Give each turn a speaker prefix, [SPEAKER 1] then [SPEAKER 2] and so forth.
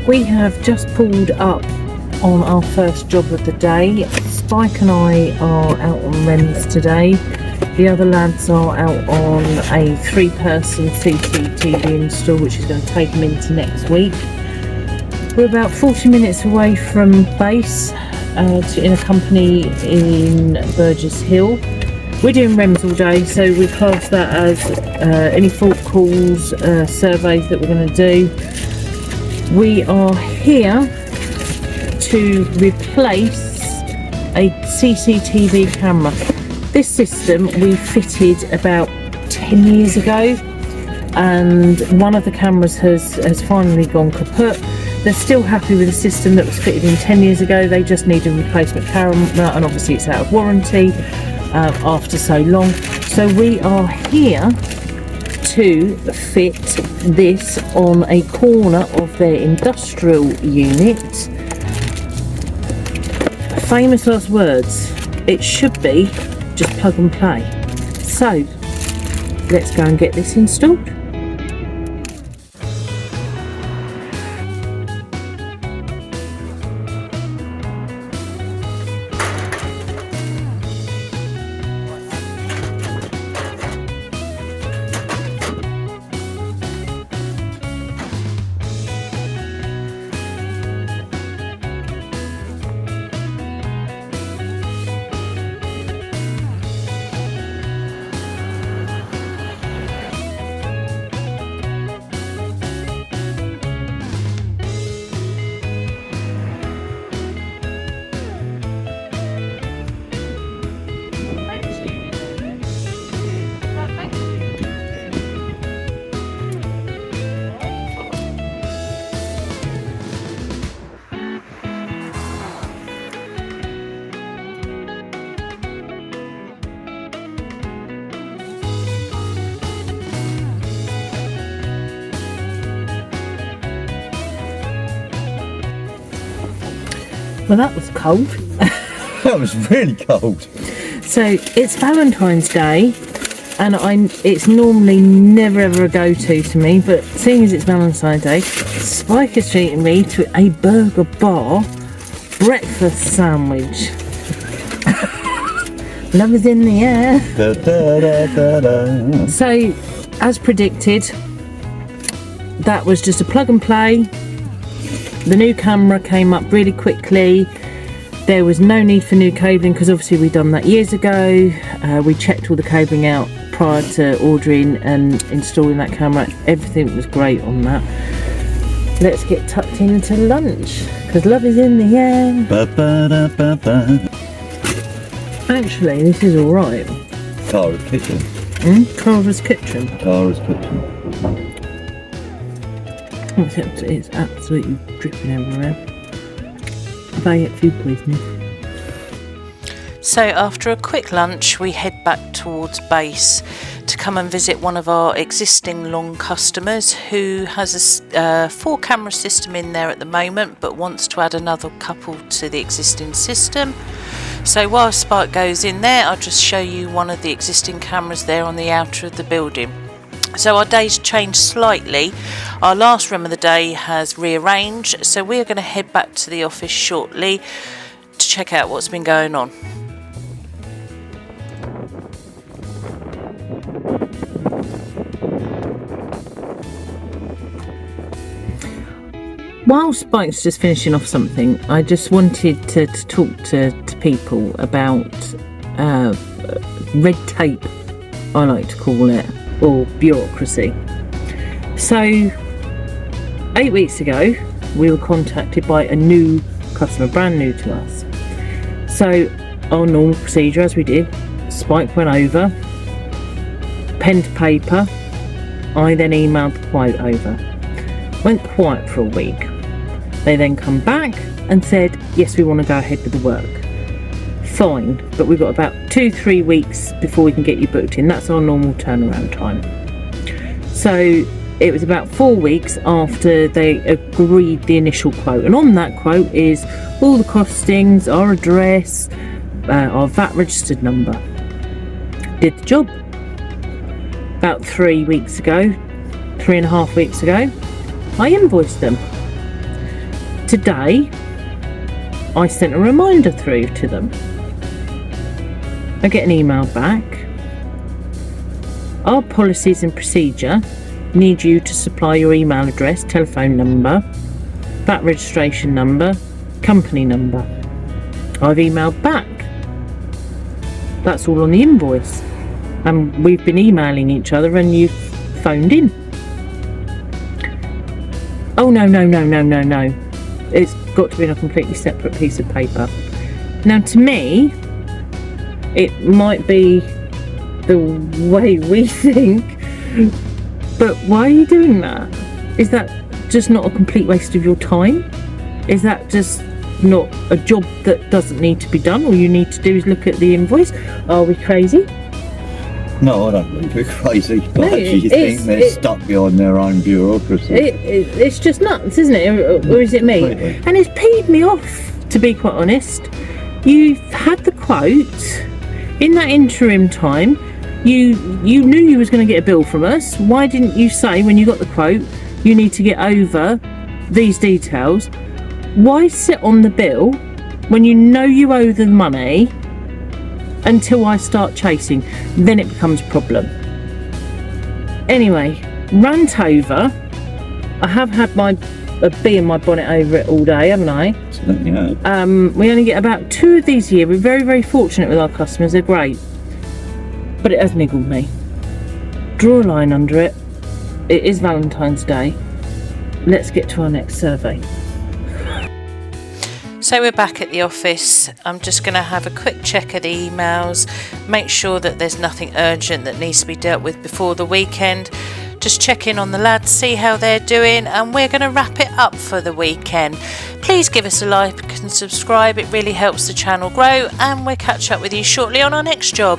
[SPEAKER 1] We have just pulled up on our first job of the day. Spike and I are out on REMS today. The other lads are out on a 3-person CCTV install, which is going to take them into next week. We're about 40 minutes away from base in a company in Burgess Hill. We're doing REMS all day, so we class that as any fault calls, surveys that we're going to do. We are here to replace a CCTV camera. This system we fitted about 10 years ago, and one of the cameras has finally gone kaput. They're still happy with the system that was fitted in 10 years ago. They just need a replacement camera, and obviously it's out of warranty after so long. So we are here to fit this on a corner of their industrial unit. Famous last words, it should be just plug and play. So let's go and get this installed. Well, that was cold.
[SPEAKER 2] That was really cold.
[SPEAKER 1] So it's Valentine's Day, and it's normally never ever a go-to to me, but seeing as it's Valentine's Day, Spike is treating me to a burger bar breakfast sandwich. Love is in the air.
[SPEAKER 2] Da, da, da, da, da.
[SPEAKER 1] So, as predicted, that was just a plug and play. The new camera came up really quickly. There was no need for new cabling because obviously we'd done that years ago. We checked all the cabling out prior to ordering and installing that camera. Everything was great on that. Let's get tucked into lunch because love is in the air.
[SPEAKER 2] Ba, ba, da, ba, ba.
[SPEAKER 1] Actually, this is all right.
[SPEAKER 2] Tara's kitchen.
[SPEAKER 1] Tara's kitchen.
[SPEAKER 2] Tara's kitchen.
[SPEAKER 1] Except it's absolutely dripping everywhere. Have I get food poisoning?
[SPEAKER 3] So after a quick lunch, we head back towards base to come and visit one of our existing long customers who has a 4-camera system in there at the moment, but wants to add another couple to the existing system. So while Spike goes in there, I'll just show you one of the existing cameras there on the outer of the building. So our day's changed slightly. Our last REM of the day has rearranged, so we're going to head back to the office shortly to check out what's been going on.
[SPEAKER 1] While Spike's just finishing off something, I just wanted to talk to people about red tape, I like to call it, or bureaucracy. So 8 weeks ago we were contacted by a new customer, brand new to us. So our normal procedure, as we did, Spike went over, pen to paper, I then emailed the quote over. Went quiet for a week. They then come back and said, yes, we want to go ahead with the work. Fine, but we've got about 2-3 weeks before we can get you booked in. That's our normal turnaround time. So it was about 4 weeks after they agreed the initial quote, and on that quote is all the costings, our address, our VAT registered number. Did the job. About 3 weeks ago, 3.5 weeks ago, I invoiced them. today I sent a reminder through to them. I get an email back. Our policies and procedure need you to supply your email address, telephone number, VAT registration number, company number. I've emailed back. That's all on the invoice. And we've been emailing each other and you've phoned in. Oh no. It's got to be on a completely separate piece of paper. Now to me, it might be the way we think, but why are you doing that? Is that just not a complete waste of your time? Is that just not a job that doesn't need to be done? All you need to do is look at the invoice. Are we crazy?
[SPEAKER 2] No, I don't think we're crazy, but
[SPEAKER 1] No,
[SPEAKER 2] I actually think they're stuck behind their own bureaucracy.
[SPEAKER 1] It's just nuts, isn't it? Or is it me?
[SPEAKER 2] Completely.
[SPEAKER 1] And it's peed me off, to be quite honest. You've had the quote. In that interim time, you knew you was going to get a bill from us. Why didn't you say when you got the quote, you need to get over these details? Why sit on the bill when you know you owe the money until I start chasing? Then it becomes a problem. Anyway, rant over. I have had a bee in my bonnet over it all day, haven't I?
[SPEAKER 2] Yeah.
[SPEAKER 1] We only get about 2 of these a year. We're very, very fortunate with our customers. They're great. But it has niggled me. Draw a line under it. It is Valentine's Day. Let's get to our next survey.
[SPEAKER 3] So we're back at the office. I'm just going to have a quick check of the emails, make sure that there's nothing urgent that needs to be dealt with before the weekend. Just check in on the lads, see how they're doing, and we're going to wrap it up for the weekend. Please give us a like and subscribe. It really helps the channel grow, and we'll catch up with you shortly on our next job.